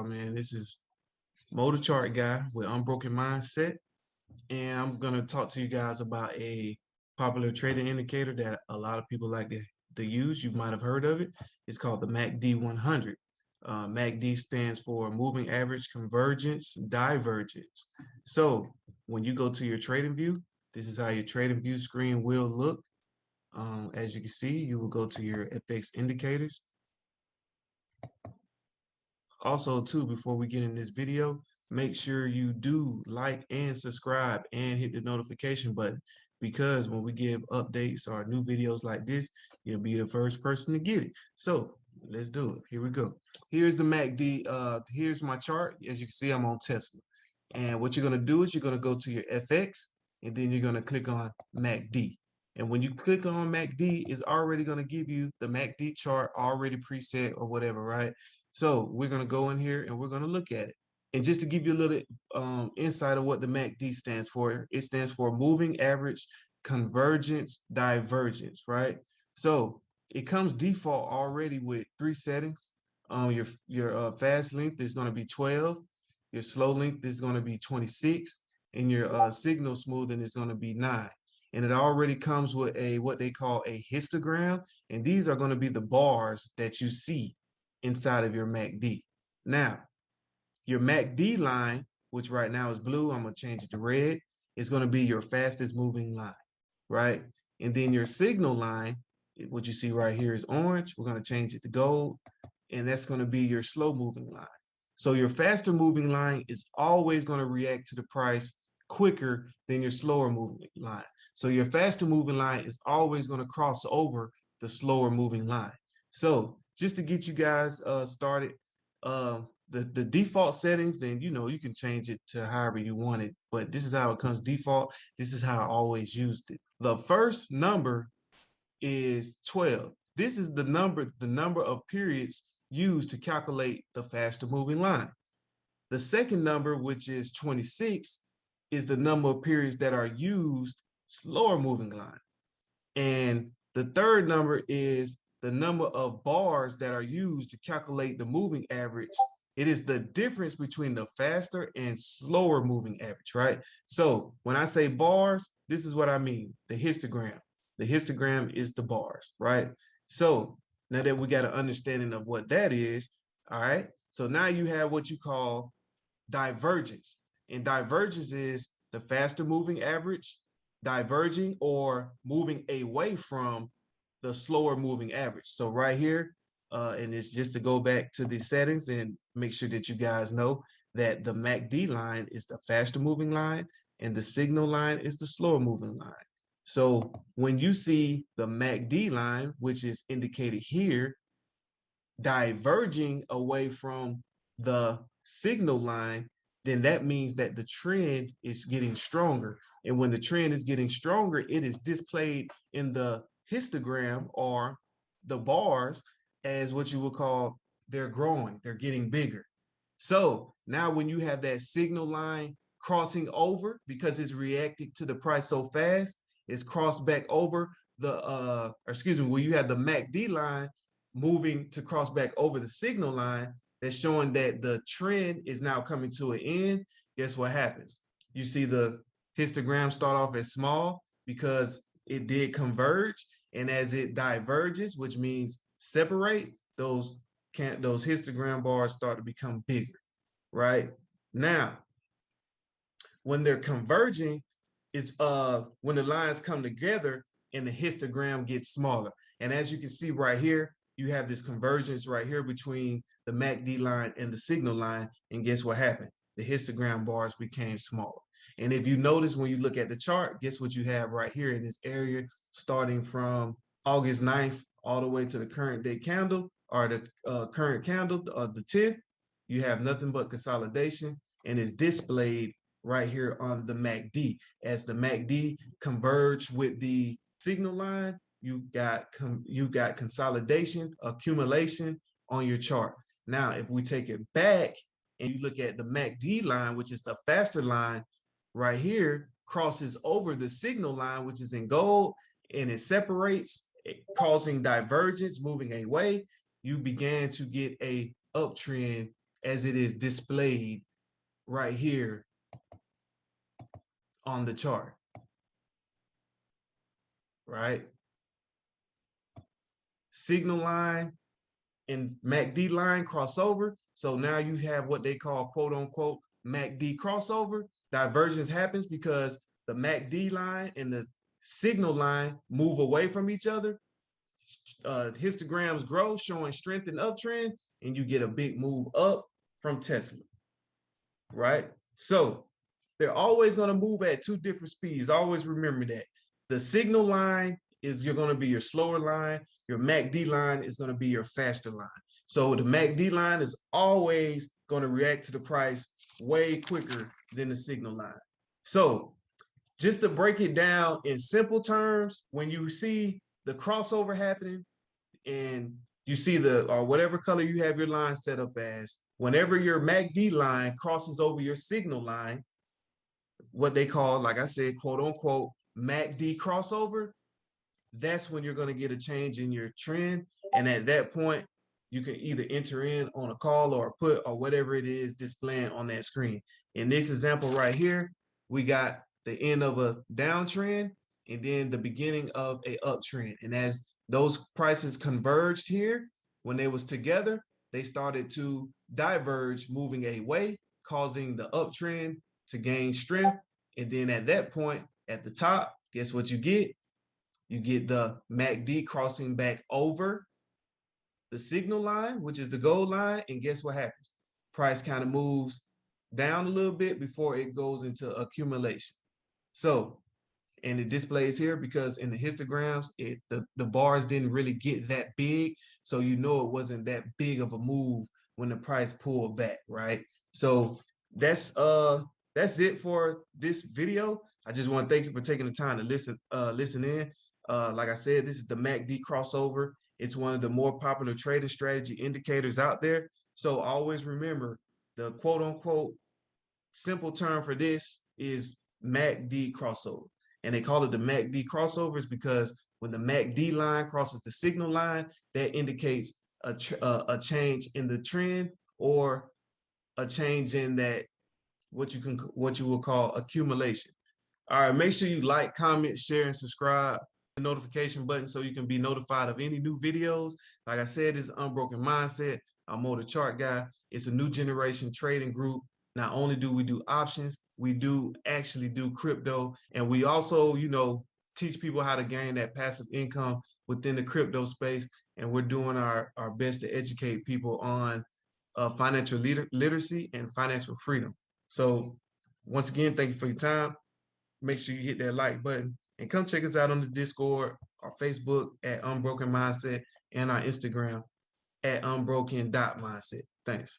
y'all, man. This is Motor Chart Guy with Unbroken Mindset, and I'm gonna talk to you guys about a popular trading indicator that a lot of people like to use. You might have heard of it. It's called the MACD 100. MACD stands for Moving Average Convergence Divergence. So when you go to your trading view, this is how your trading view screen will look. As you can see, you will go to your FX indicators. Also, too, before we get in this video, make sure you do like and subscribe and hit the notification button, because when we give updates or new videos like this, you'll be the first person to get it. So let's do it. Here we go. Here's the MACD. Here's my chart. As you can see, I'm on Tesla. And what you're going to do is you're going to go to your FX, and then you're going to click on MACD. And when you click on MACD, it's already going to give you the MACD chart already preset or whatever, right? So we're going to go in here and we're going to look at it. And just to give you a little insight of what the MACD stands for, it stands for Moving Average Convergence Divergence, right? So it comes default already with 3 settings. Your fast length is going to be 12. Your slow length is going to be 26. And your signal smoothing is going to be 9. And it already comes with what they call a histogram. And these are going to be the bars that you see inside of your MACD. Now, your MACD line, which right now is blue, I'm going to change it to red, is going to be your fastest moving line, right? And then your signal line, what you see right here is orange. We're going to change it to gold, and that's going to be your slow moving line. So your faster moving line is always going to react to the price quicker than your slower moving line. So your faster moving line is always going to cross over the slower moving line. So just to get you guys started, the default settings, and you can change it to however you want it, but this is how it comes default. This is how I always used it. The first number is 12. This is the number of periods used to calculate the faster moving line. The second number, which is 26, is the number of periods that are used slower moving line. And the third number is the number of bars that are used to calculate the moving average. It is the difference between the faster and slower moving average, right? So when I say bars, this is what I mean, the histogram. The histogram is the bars, right? So now that we got an understanding of what that is, all right, so now you have what you call divergence. And divergence is the faster moving average diverging or moving away from the slower moving average. So right here, and it's just to go back to the settings and make sure that you guys know that the MACD line is the faster moving line and the signal line is the slower moving line. So when you see the MACD line, which is indicated here, diverging away from the signal line, then that means that the trend is getting stronger. And when the trend is getting stronger, it is displayed in the histogram or the bars as what you would call they're growing, they're getting bigger. So now when you have that signal line crossing over because it's reacting to the price so fast, it's crossed back over when you have the MACD line moving to cross back over the signal line, that's showing that the trend is now coming to an end. Guess what happens? You see the histogram start off as small because it did converge, and as it diverges, which means separate, those histogram bars start to become bigger, right? Now, when they're converging, is when the lines come together and the histogram gets smaller. And as you can see right here, you have this convergence right here between the MACD line and the signal line. And guess what happened? The histogram bars became smaller. And if you notice when you look at the chart, guess what you have right here in this area, starting from August 9th all the way to the current day candle, or the current candle, the 10th, you have nothing but consolidation, and it's displayed right here on the MACD. As the MACD converged with the signal line, you got consolidation, accumulation on your chart. Now, if we take it back and you look at the MACD line, which is the faster line right here, crosses over the signal line, which is in gold, and it separates, causing divergence, moving away, you began to get a uptrend as it is displayed right here on the chart, right? Signal line and MACD line crossover. So now you have what they call quote unquote MACD crossover. Divergence happens because the MACD line and the signal line move away from each other. Histograms grow, showing strength and uptrend, and you get a big move up from Tesla, right? So they're always going to move at two different speeds. Always remember that. The signal line is you're going to be your slower line. Your MACD line is going to be your faster line. So the MACD line is always going to react to the price way quicker than the signal line. So just to break it down in simple terms, when you see the crossover happening and you see the, or whatever color you have your line set up as, whenever your MACD line crosses over your signal line, what they call, like I said, quote unquote, MACD crossover, that's when you're going to get a change in your trend. And at that point, you can either enter in on a call or a put or whatever it is displaying on that screen. In this example right here, we got the end of a downtrend and then the beginning of a uptrend. And as those prices converged here, when they was together, they started to diverge, moving away, causing the uptrend to gain strength. And then at that point, at the top, guess what you get? You get the MACD crossing back over the signal line, which is the gold line. And guess what happens? Price kind of moves down a little bit before it goes into accumulation. So, and it displays here because in the histograms, the bars didn't really get that big. So you know it wasn't that big of a move when the price pulled back, right? So that's it for this video. I just want to thank you for taking the time to listen in. Like I said, this is the MACD crossover. It's one of the more popular trading strategy indicators out there. So always remember the quote unquote simple term for this is MACD crossover. And they call it the MACD crossovers because when the MACD line crosses the signal line, that indicates a change in the trend or a change in that what you will call accumulation. All right, make sure you like, comment, share, and subscribe. The notification button so you can be notified of any new videos. Like I said, it's Unbroken Mindset. I'm Mo the Chart Guy. It's a new generation trading group. Not only do we do options, we do actually do crypto, and we also, teach people how to gain that passive income within the crypto space. And we're doing our best to educate people on financial literacy and financial freedom. So once again, thank you for your time. Make sure you hit that like button and come check us out on the Discord, our Facebook at Unbroken Mindset, and our Instagram at unbroken.mindset. Thanks.